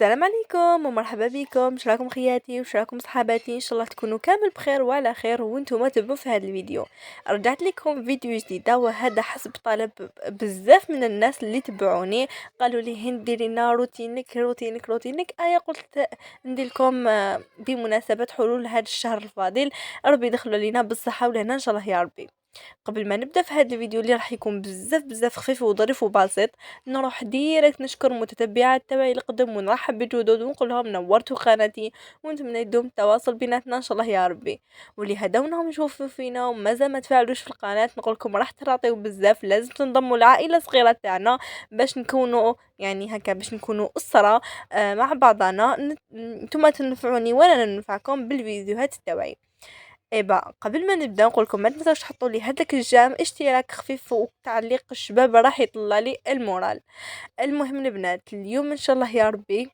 السلام عليكم ومرحبا بكم، شراكم خياتي وشراكم صحاباتي؟ ان شاء الله تكونوا كامل بخير وعلى خير وانتم تبعوا في هذا الفيديو. رجعت لكم فيديو جديده، وهذا حسب طلب بزاف من الناس اللي تبعوني. قالوا لي هند ديري لنا روتينك. قلت ندير لكم بمناسبه حلول هذا الشهر الفاضل. ربي يدخلوا علينا بالصحه والهنا ان شاء الله يا ربي. قبل ما نبدا في هذا الفيديو اللي راح يكون بزاف خفيف وظريف وبسيط، نروح ديريكت نشكر متتبعات تبعي القدم ونرحب بجدد ونقول لهم نورتوا قناتي، ونتمنى يدوم التواصل بيناتنا ان شاء الله يا ربي. واللي هداونهم يشوفوا فينا ومازال ما تفاعلوش في القناه، نقول لكم راح تراطيو بزاف، لازم تنضموا العائله الصغيره تاعنا باش نكونوا يعني هكا، باش نكونوا اسره مع بعضنا. نتوما تنفعوني وانا ننفعكم بالفيديوهات تاعي. قبل ما نبدا نقول لكم ما تنساوش تحطوا لي هذاك الجام اشتراك خفيف وتعليق الشباب راح يطلع لي المورال. المهم البنات، اليوم ان شاء الله يا ربي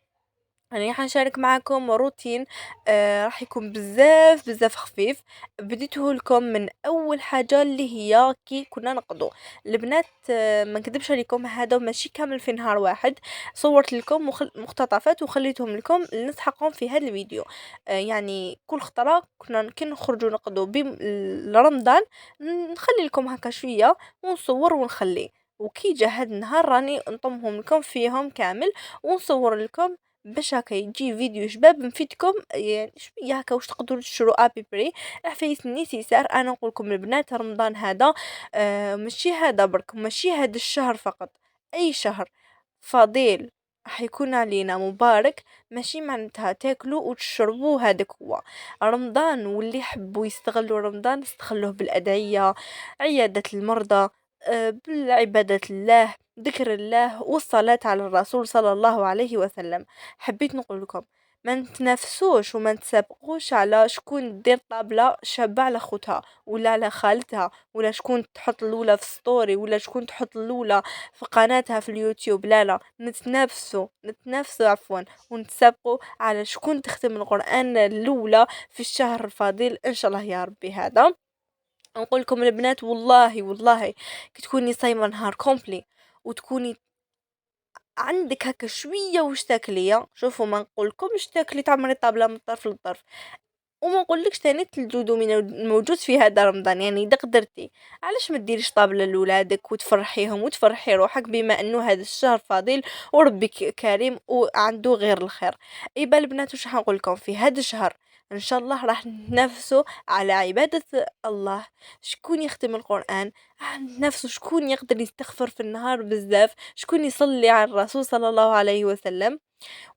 أنا حنشارك معاكم روتين راح يكون بزاف خفيف. بديته لكم من اول حاجه اللي هي كي كنا نقضوا البنات. ما نكذبش عليكم، هذا ماشي كامل في نهار واحد. صورت لكم مقتطفات وخليتهم لكم نسحقهم في هذا الفيديو. يعني كل خطره كنا كي نخرجوا نقضوا لرمضان، نخلي لكم هكا شويه ونصور ونخلي. وكي جا هاد النهار راني نطمهم لكم فيهم كامل ونصور لكم، باش هكا يجي فيديو شباب نفيدكم يعني شويه هكا واش تقدروا تشروا ابي بري عفايس نيسيسار. انا نقول لكم البنات، رمضان هذا ماشي هذا برك، ماشي هذا الشهر فقط، اي شهر فضيل راح يكون علينا مبارك. ماشي معناتها تاكلوا وتشربوا، هذاك هو رمضان. واللي يحبوا يستغلوا رمضان يستغلوه بالادعيه، عياده المرضى، بالعباده الله، ذكر الله والصلاة على الرسول صلى الله عليه وسلم. حبيت نقول لكم ما نتنافسوش وما نتسابقوش على شكون دير طابلة شابة على خوتها ولا على خالتها، ولا شكون تحط الاولى في ستوري، ولا شكون تحط الاولى في قناتها في اليوتيوب. لا نتنافسوا عفوا، ونتسابقوا على شكون تختم القرآن الاولى في الشهر الفضيل ان شاء الله يا ربي. هذا نقول لكم البنات، والله كي تكوني صايمه نهار كومبلي وتكوني عندك هكا شويه واش تاكليه، شوفوا ما نقولكمش تاكلي تعمري الطابله من طرف لطرف، وما نقولكش تاني تلجودو من الموجود في هذا رمضان. يعني اذا قدرتي علاش ما ديريش طابله لولادك وتفرحيهم وتفرحي روحك، بما انه هذا الشهر فضيل وربي كريم وعنده غير الخير. البنات واش حنقول لكم في هذا الشهر، ان شاء الله راح نتنافسوا على عباده الله. شكون يختم القران، نفسه شكون يقدر يستغفر في النهار بزاف، شكون يصلي على الرسول صلى الله عليه وسلم،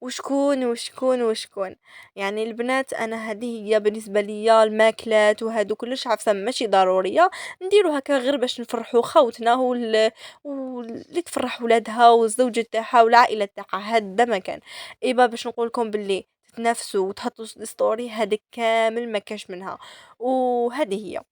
وشكون. يعني البنات انا هذه هي بالنسبه ليا الماكلات وهادو كلش عفسه ماشي ضروريه، نديرو هكا غير باش نفرحوا خوتنا واللي تفرح ولادها والزوجة تاعها والعائله تاعها. هذا ما كان باش نقول لكم باللي تتنافسوا وتحطوا ستوري، هذا كامل ما كاش منها. وهذه هي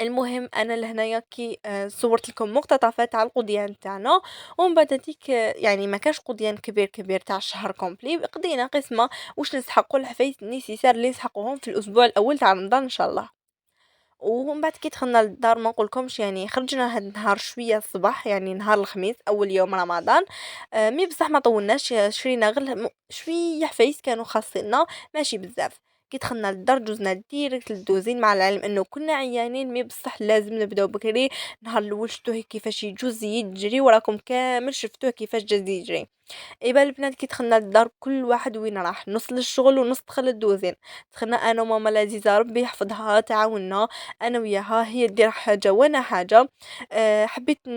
المهم انا لهنايا كي صورت لكم مقتطفات على القضيان تاعنا، ومن بعد هذيك يعني ما كاش قضيان كبير تاع شهر كومبلي، قضينا قسمه واش نسحقوا الحفايس نيسيسار اللي نسحقوهم في الاسبوع الاول تاع رمضان ان شاء الله. ومن بعد كي دخلنا للدار ما نقولكمش يعني خرجنا هاد النهار شويه الصباح، يعني نهار الخميس اول يوم رمضان. مي بصح ما طولناش، شرينا غير شويه حفايس كانوا خاصنا ماشي بزاف. كي دخلنا للدار دوزنا ديريكت للدوزين، مع العلم انه كنا عيانين، مي بصح لازم نبداو بكري. نهار الاول شفتوه كيفاش يجوز يجري، وراكم كامل شفتوه كيفاش جاز يجري. البنات كي دخلنا للدار كل واحد وين راح، نص للشغل ونص دخل الدوزين. دخلنا انا وماما العزيزه ربي يحفظها تعاوننا، انا وياها هي دير حاجه وانا حاجه. حبيت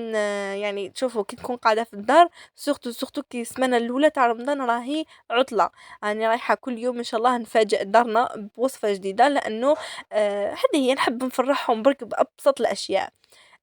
يعني تشوفوا كي تكون قاعده في الدار، سورتو كي السمانه الاولى تاع رمضان راهي عطله، راني رايحه كل يوم ان شاء الله نفاجئ دارنا بوصفه جديده، لانه هذه هي نحب نفرحهم برك بابسط الاشياء.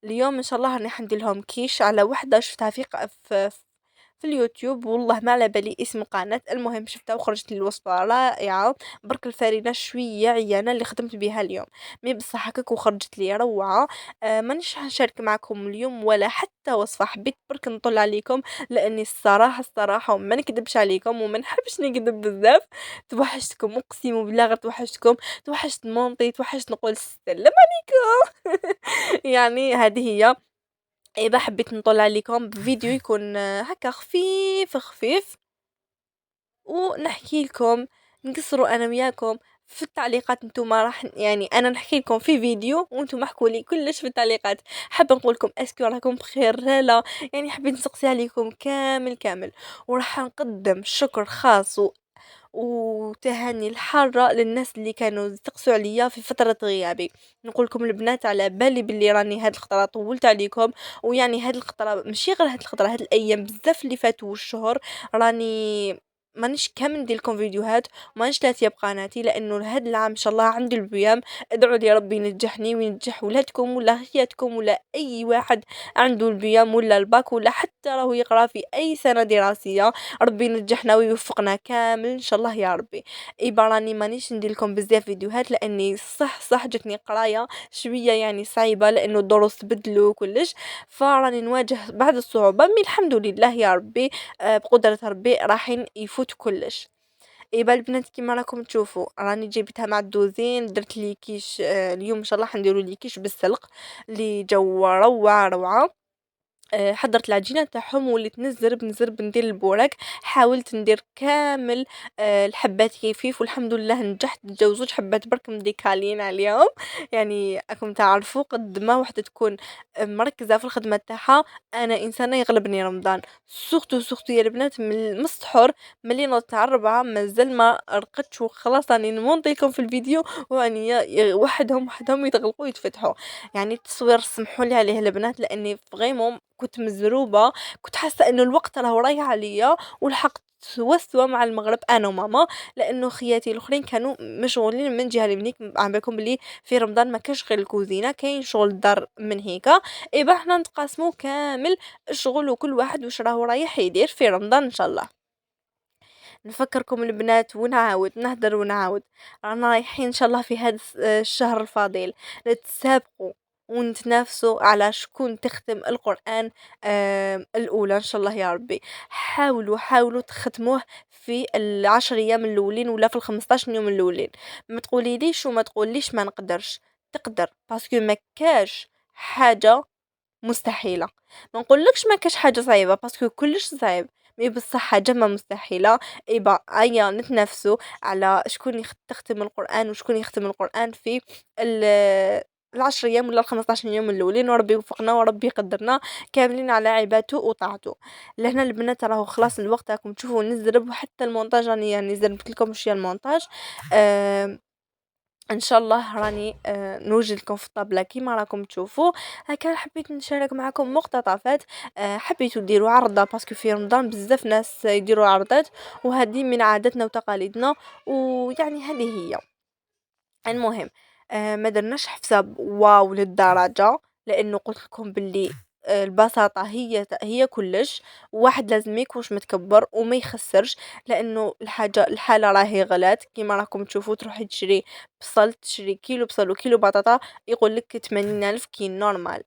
اليوم ان شاء الله راني حندير لهم كيش على وحده شفتها في اليوتيوب، والله ما على بالي اسم القناة. المهم شفتها وخرجت لي الوصفة رائعة، برك الفرينة شوية عيانة اللي خدمت بها اليوم، مي بصح هكاك وخرجت لي روعة. مانيش حنشارك معكم اليوم ولا حتى وصفة، حبيت برك نطل عليكم، لاني الصراحة وما نكذبش عليكم وما نحبش نكذب بزاف، توحشتكم اقسم بالله، غير توحشتكم، توحشت مونطي، توحشت نقول السلام عليكم. يعني هذه هي. حبيت نطلع عليكم بفيديو يكون هكا خفيف ونحكي لكم، نقصروا أنا وياكم في التعليقات. نتوما راح يعني أنا نحكي لكم في فيديو وانتم احكوا لي كلش في التعليقات. حابة نقول لكم اسكو راكم بخير لا لا، يعني حبيت نسقسي عليكم كامل كامل. وراح نقدم شكر خاص وتهاني الحارة للناس اللي كانوا يستقسوا عليا في فترة غيابي. نقول لكم البنات على بالي باللي راني هاد الخطرة طولت عليكم، ويعني هاد الخطرة ماشي غير هاد الخطرة، هاد الايام بزاف اللي فاتوا والشهر راني مانيش كامل ندير لكم فيديوهات ومانيش لاتيه بقناتي، لانه هاد العام ان شاء الله عندي البيام. ادعوا لي ربي ينجحني وينجح ولادكم ولا خياتكم ولا اي واحد عنده البيام ولا الباك ولا حتى راهو يقرا في اي سنه دراسيه. ربي ينجحنا ويوفقنا كامل ان شاء الله يا ربي. ايبا راني مانيش ندير لكم بزاف فيديوهات لاني صح جاتني قرايه شويه يعني صعيبه، لانه الدروس تبدلوا كلش، فراني نواجه بعض الصعوبه. مي الحمد لله يا ربي، بقدره ربي راحين يفوت كلش. ايبا البنات كيما راكم تشوفوا راني جبتها مع الدوزين، درت لي كيش اليوم ان شاء الله حنديروا لي كيش بالسلق اللي جو روعه. حضّرت العجينة تاعهم وليت نزرب ندير البوراك. حاولت ندير كامل الحبّات كيفيف والحمد لله نجحت. جاو زوج حبّات برك مديكالين عليهم. يعني راكم تعرفوا قد ما وحدة تكون مركّزة في الخدمة تاعها، أنا إنسانة يغلبني رمضان. سورتو يا البنات من السحور ملي نوضت على 4 مازال ما رقدتش وخلاص راني نمونطي لكم في الفيديو وراني وحدهم يتغلقوا ويتفتحوا. يعني التصوير سمحوا لي عليه البنات لأني فريمون كنت مزروبة، كنت حاسة إنه الوقت راهو رايح عليَّ ولحقت وسوة مع المغرب أنا وماما، لأنه خياتي الآخرين كانوا مشغولين من جهة لمنيك. على بالكم بلي في رمضان ما كاينش غير الكوزينة، كاين شغل الدار من هيكا. إيبا حنا نتقاسموا كامل الشغل وكل واحد واش راهو رايح يدير في رمضان إن شاء الله. نفكركم البنات ونعاود نهدر ونعاود، رانا رايحين ان شاء الله في هذا الشهر الفضيل نتسابقوا ونتنافسوا على شكون تختم القرآن الأولى إن شاء الله يا ربي. حاولوا تختموه في العشر أيام الأولين ولا في ال15 يوم الأولين. ما تقولي ليش وما تقوليش ما نقدرش، تقدر باسكو ما كاش حاجة مستحيلة. ما نقولكش ما كاش حاجة صعيبة باسكو كلش صعيب، مي بصح حاجة ما مستحيلة. يبا أيا نتنافسوا على شكون تختم القرآن وشكون يختم القرآن في العشر أيام ولا ال15 يوم الأولين، وربي يوفقنا وربي يقدرنا كاملين على عبادته وطاعته. لهنا البنات راهو خلاص الوقت راكم تشوفوا نزرب وحتى المونتاج راني يعني زربت لكم شوية المونتاج. آه إن شاء الله راني نوجد لكم في الطابلة كيما راكم تشوفوا. هكا حبيت نشارك معكم مقتطفات. حبيتوا ديروا عرضة باسكو في رمضان بزاف ناس يديروا عرضات، وهذه من عاداتنا وتقاليدنا، ويعني هذه هي. المهم ما درناش حساب واو للدرجة، لأنه قلت لكم باللي البساطة هي كلش. واحد لازم يكونش متكبر وما يخسرش، لأنه الحالة راهي غلات كيما راكم تشوفوا. تروحي تشري بصل، تشري كيلو بصل وكيلو بطاطا يقول لك 80,000 كي نورمال.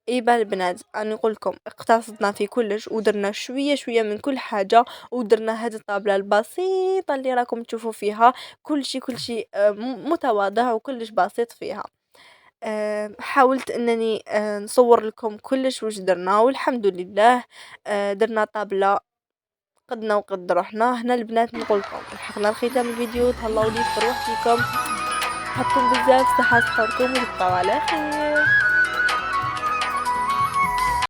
إيبا البنات أنا نقول لكم اقتصدنا في كلش ودرنا شوية من كل حاجة، ودرنا هذه الطابلة البسيطة اللي راكم تشوفوا فيها كل شيء متواضع وكلش بسيط فيها. حاولت أنني نصور لكم كلش واش درنا والحمد لله. درنا طابلة قدنا وقد روحنا. هنا البنات نقول لكم لحقنا لختام الفيديو، تهلاو لي في روحكم، نحبكم بزاف، صحة صحتكم وتبقاو على خير.